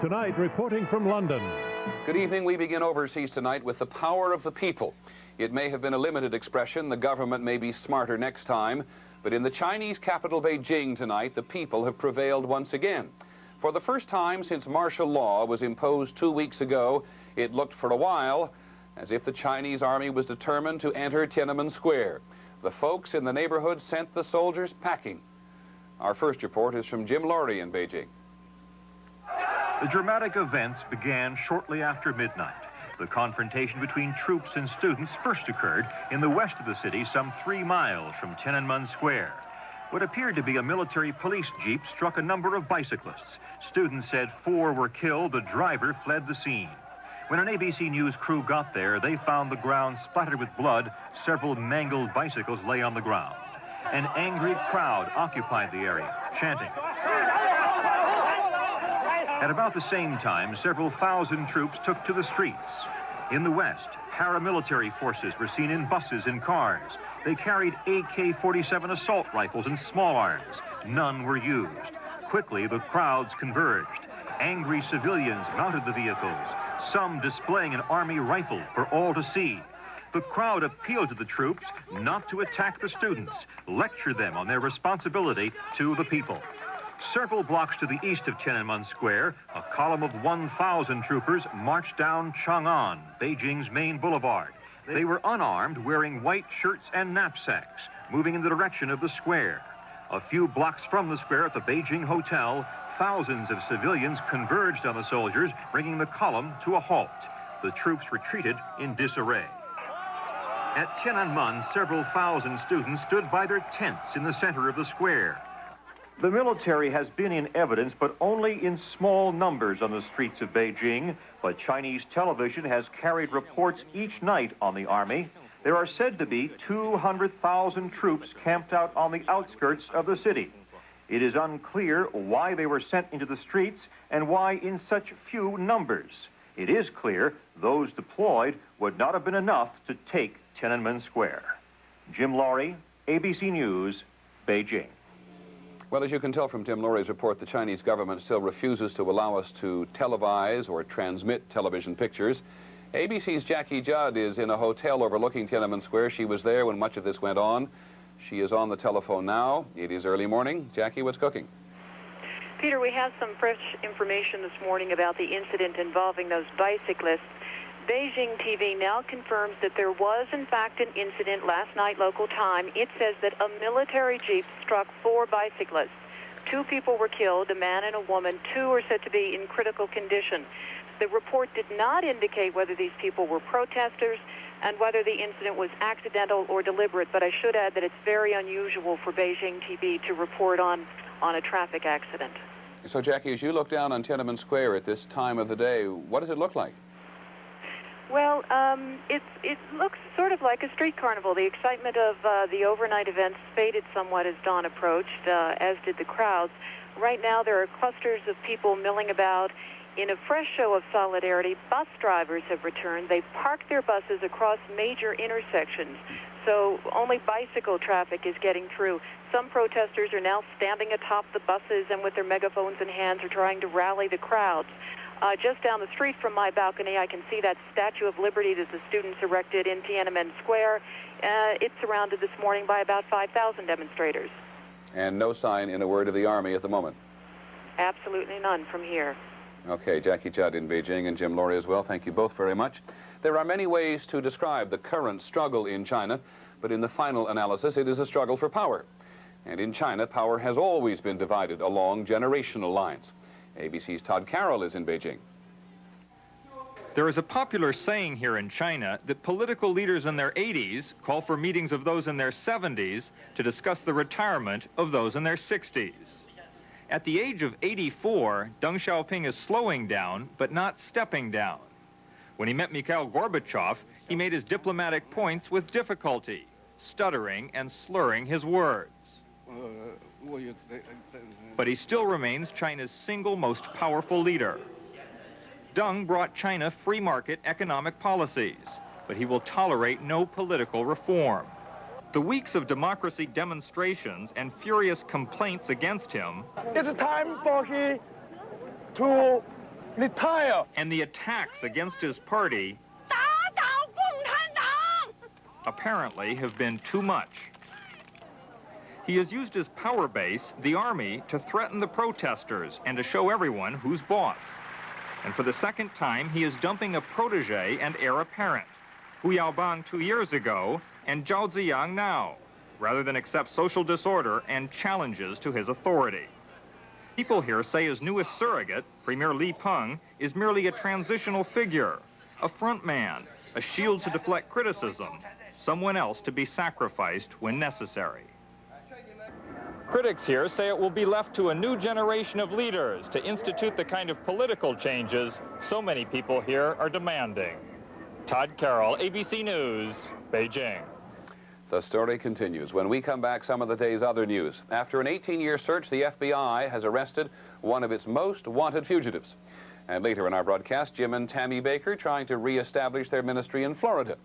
Tonight, reporting from London. Good evening. We begin overseas tonight with the power of the people. It may have been a limited expression. The government may be smarter next time. But in the Chinese capital, Beijing, tonight, the people have prevailed once again. For the first time since martial law was imposed 2 weeks ago, it looked for a while as if the Chinese army was determined to enter Tiananmen Square. The folks in the neighborhood sent the soldiers packing. Our first report is from Jim Laurie in Beijing. The dramatic events began shortly after midnight. The confrontation between troops and students first occurred in the west of the city, some 3 miles from Tiananmen Square. What appeared to be a military police jeep struck a number of bicyclists. Students said 4 were killed. The driver fled the scene. When an ABC News crew got there, they found the ground splattered with blood. Several mangled bicycles lay on the ground. An angry crowd occupied the area, chanting. At about the same time, several thousand troops took to the streets. In the west, paramilitary forces were seen in buses and cars. They carried AK-47 assault rifles and small arms. None were used. Quickly, the crowds converged. Angry civilians mounted the vehicles, some displaying an army rifle for all to see. The crowd appealed to the troops not to attack the students, lecture them on their responsibility to the people. Several blocks to the east of Tiananmen Square, a column of 1,000 troopers marched down Chang'an, Beijing's main boulevard. They were unarmed, wearing white shirts and knapsacks, moving in the direction of the square. A few blocks from the square at the Beijing Hotel, thousands of civilians converged on the soldiers, bringing the column to a halt. The troops retreated in disarray. At Tiananmen, several thousand students stood by their tents in the center of the square. The military has been in evidence, but only in small numbers on the streets of Beijing. But Chinese television has carried reports each night on the army. There are said to be 200,000 troops camped out on the outskirts of the city. It is unclear why they were sent into the streets and why in such few numbers. It is clear those deployed would not have been enough to take Tiananmen Square. Jim Laurie, ABC News, Beijing. Well, as you can tell from Tim Laurie's report, the Chinese government still refuses to allow us to televise or transmit television pictures. ABC's Jackie Judd is in a hotel overlooking Tiananmen Square. She was there when much of this went on. She is on the telephone now. It is early morning. Jackie, what's cooking? Peter, we have some fresh information this morning about the incident involving those bicyclists. Beijing TV now confirms that there was, in fact, an incident last night, local time. It says that a military jeep struck 4 bicyclists. 2 people were killed, a man and a woman. 2 are said to be in critical condition. The report did not indicate whether these people were protesters and whether the incident was accidental or deliberate, but I should add that it's very unusual for Beijing TV to report on a traffic accident. So, Jackie, as you look down on Tiananmen Square at this time of the day, what does it look like? Well, it looks sort of like a street carnival. The excitement of the overnight events faded somewhat as dawn approached, as did the crowds. Right now, there are clusters of people milling about. In a fresh show of solidarity, bus drivers have returned. They've parked their buses across major intersections, so only bicycle traffic is getting through. Some protesters are now standing atop the buses and with their megaphones in hands are trying to rally the crowds. Just down the street from my balcony, I can see that Statue of Liberty that the students erected in Tiananmen Square. It's surrounded this morning by about 5,000 demonstrators. And no sign, in a word, of the army at the moment? Absolutely none from here. Okay, Jackie Judd in Beijing and Jim Laurie as well. Thank you both very much. There are many ways to describe the current struggle in China, but in the final analysis, it is a struggle for power. And in China, power has always been divided along generational lines. ABC's Todd Carroll is in Beijing. There is a popular saying here in China that political leaders in their 80s call for meetings of those in their 70s to discuss the retirement of those in their 60s. At the age of 84, Deng Xiaoping is slowing down, but not stepping down. When he met Mikhail Gorbachev, he made his diplomatic points with difficulty, stuttering and slurring his words. But he still remains China's single most powerful leader. Deng brought China free market economic policies, but he will tolerate no political reform. The weeks of democracy demonstrations and furious complaints against him It's time for he to retire. And the attacks against his party apparently have been too much. He has used his power base, the army, to threaten the protesters and to show everyone who's boss. And for the second time, he is dumping a protege and heir apparent, Hu Yaobang 2 years ago and Zhao Ziyang now, rather than accept social disorder and challenges to his authority. People here say his newest surrogate, Premier Li Peng, is merely a transitional figure, a front man, a shield to deflect criticism, someone else to be sacrificed when necessary. Critics here say it will be left to a new generation of leaders to institute the kind of political changes so many people here are demanding. Todd Carroll, ABC News, Beijing. The story continues. When we come back, some of the day's other news. After an 18-year search, the FBI has arrested one of its most wanted fugitives. And later in our broadcast, Jim and Tammy Baker trying to re-establish their ministry in Florida.